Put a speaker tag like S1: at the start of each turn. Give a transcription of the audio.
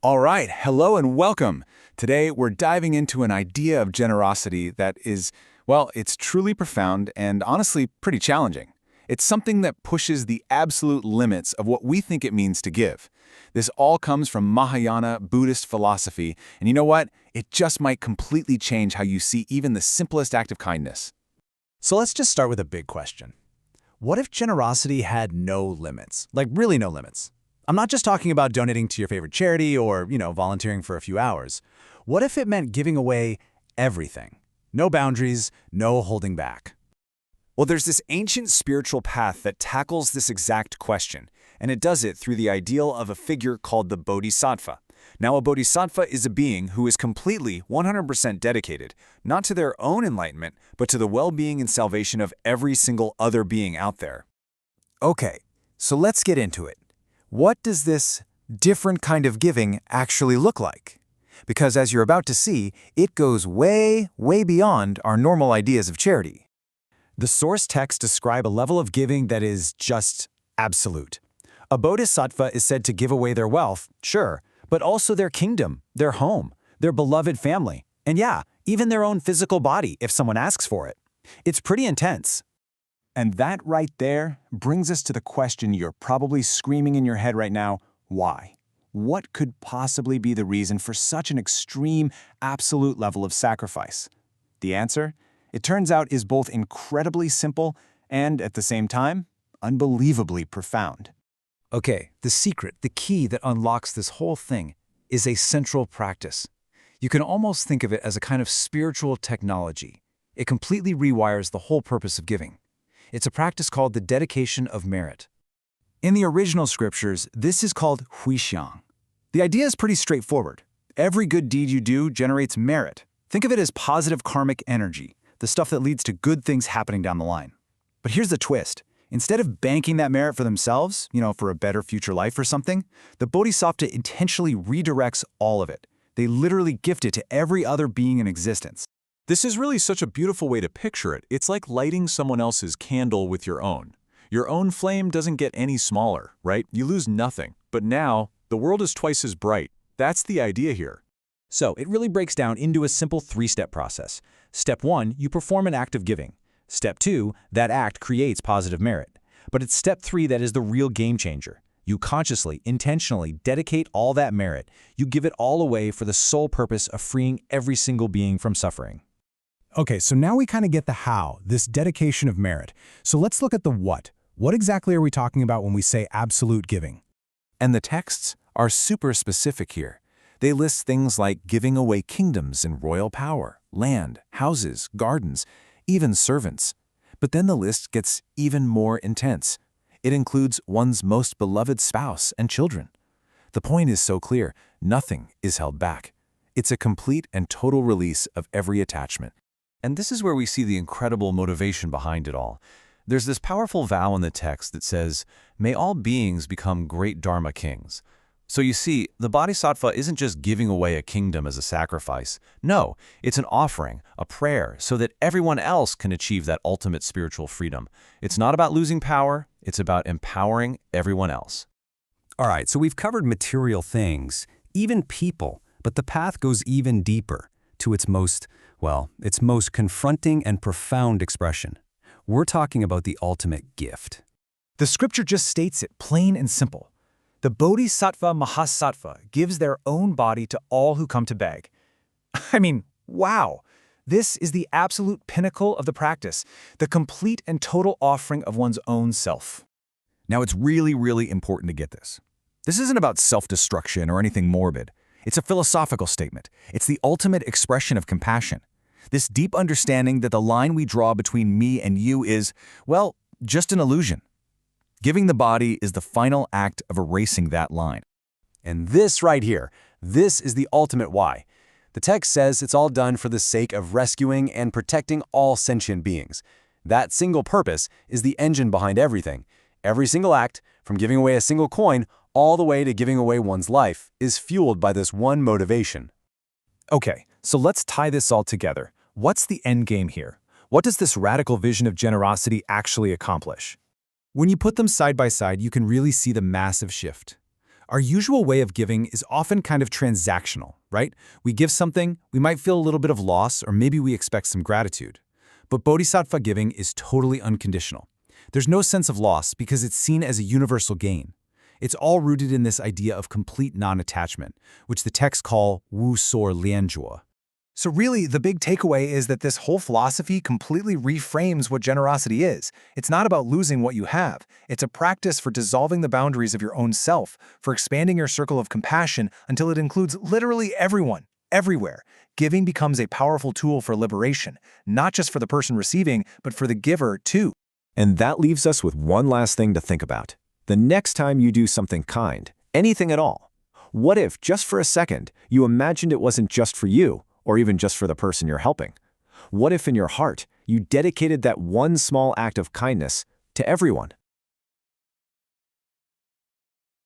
S1: All right, hello and welcome. Today we're diving into an idea of generosity that is, well, it's truly profound and honestly pretty challenging. It's something that pushes the absolute limits of what we think it means to give. This all comes from Mahayana Buddhist philosophy, and you know what? It just might completely change how you see even the simplest act of kindness.
S2: So let's just start with a big question. What if generosity had no limits? Like really no limits? I'm not just talking about donating to your favorite charity or, volunteering for a few hours. What if it meant giving away everything? No boundaries, no holding back.
S3: Well, there's this ancient spiritual path that tackles this exact question, and it does it through the ideal of a figure called the Bodhisattva. Now, a Bodhisattva is a being who is completely 100% dedicated, not to their own enlightenment, but to the well-being and salvation of every single other being out there.
S4: Okay, so let's get into it. What does this different kind of giving actually look like? Because as you're about to see, it goes way, way beyond our normal ideas of charity.
S2: The source texts describe a level of giving that is just absolute. A bodhisattva is said to give away their wealth, sure, but also their kingdom, their home, their beloved family, and yeah, even their own physical body if someone asks for it. It's pretty intense.
S3: And that right there brings us to the question you're probably screaming in your head right now, why? What could possibly be the reason for such an extreme, absolute level of sacrifice? The answer, it turns out, is both incredibly simple and, at the same time, unbelievably profound.
S2: Okay, the secret, the key that unlocks this whole thing is a central practice. You can almost think of it as a kind of spiritual technology. It completely rewires the whole purpose of giving. It's a practice called the dedication of merit. In the original scriptures, this is called huixiang. The idea is pretty straightforward. Every good deed you do generates merit. Think of it as positive karmic energy, the stuff that leads to good things happening down the line. But here's the twist. Instead of banking that merit for themselves, for a better future life or something, the bodhisattva intentionally redirects all of it. They literally gift it to every other being in existence.
S5: This is really such a beautiful way to picture it. It's like lighting someone else's candle with your own. Your own flame doesn't get any smaller, right? You lose nothing. But now, the world is twice as bright. That's the idea here.
S6: So it really breaks down into a simple three-step process. Step 1, you perform an act of giving. Step 2, that act creates positive merit. But it's step 3 that is the real game changer. You consciously, intentionally dedicate all that merit. You give it all away for the sole purpose of freeing every single being from suffering.
S2: Okay, so now we kind of get the how, this dedication of merit. So let's look at the what. What exactly are we talking about when we say absolute giving?
S1: And the texts are super specific here. They list things like giving away kingdoms and royal power, land, houses, gardens, even servants. But then the list gets even more intense. It includes one's most beloved spouse and children. The point is so clear, nothing is held back. It's a complete and total release of every attachment.
S7: And this is where we see the incredible motivation behind it all. There's this powerful vow in the text that says, "May all beings become great Dharma kings." So you see, the Bodhisattva isn't just giving away a kingdom as a sacrifice. No, it's an offering, a prayer, so that everyone else can achieve that ultimate spiritual freedom. It's not about losing power, it's about empowering everyone else.
S8: All right, so we've covered material things, even people, but the path goes even deeper to its most confronting and profound expression. We're talking about the ultimate gift.
S2: The scripture just states it, plain and simple. The Bodhisattva Mahasattva gives their own body to all who come to beg. I mean, wow! This is the absolute pinnacle of the practice, the complete and total offering of one's own self.
S4: Now it's really, really important to get this. This isn't about self-destruction or anything morbid. It's a philosophical statement. It's the ultimate expression of compassion. This deep understanding that the line we draw between me and you is, well, just an illusion. Giving the body is the final act of erasing that line.
S3: And this right here, this is the ultimate why. The text says it's all done for the sake of rescuing and protecting all sentient beings. That single purpose is the engine behind everything. Every single act, from giving away a single coin all the way to giving away one's life, is fueled by this one motivation.
S2: Okay, so let's tie this all together. What's the end game here? What does this radical vision of generosity actually accomplish? When you put them side by side, you can really see the massive shift. Our usual way of giving is often kind of transactional, right? We give something, we might feel a little bit of loss, or maybe we expect some gratitude. But Bodhisattva giving is totally unconditional. There's no sense of loss because it's seen as a universal gain. It's all rooted in this idea of complete non-attachment, which the texts call Wu Sor Lianzhuo.
S9: So really, the big takeaway is that this whole philosophy completely reframes what generosity is. It's not about losing what you have. It's a practice for dissolving the boundaries of your own self, for expanding your circle of compassion until it includes literally everyone, everywhere. Giving becomes a powerful tool for liberation, not just for the person receiving, but for the giver too.
S3: And that leaves us with one last thing to think about. The next time you do something kind, anything at all, what if, just for a second, you imagined it wasn't just for you, or even just for the person you're helping? What if in your heart, you dedicated that one small act of kindness to everyone?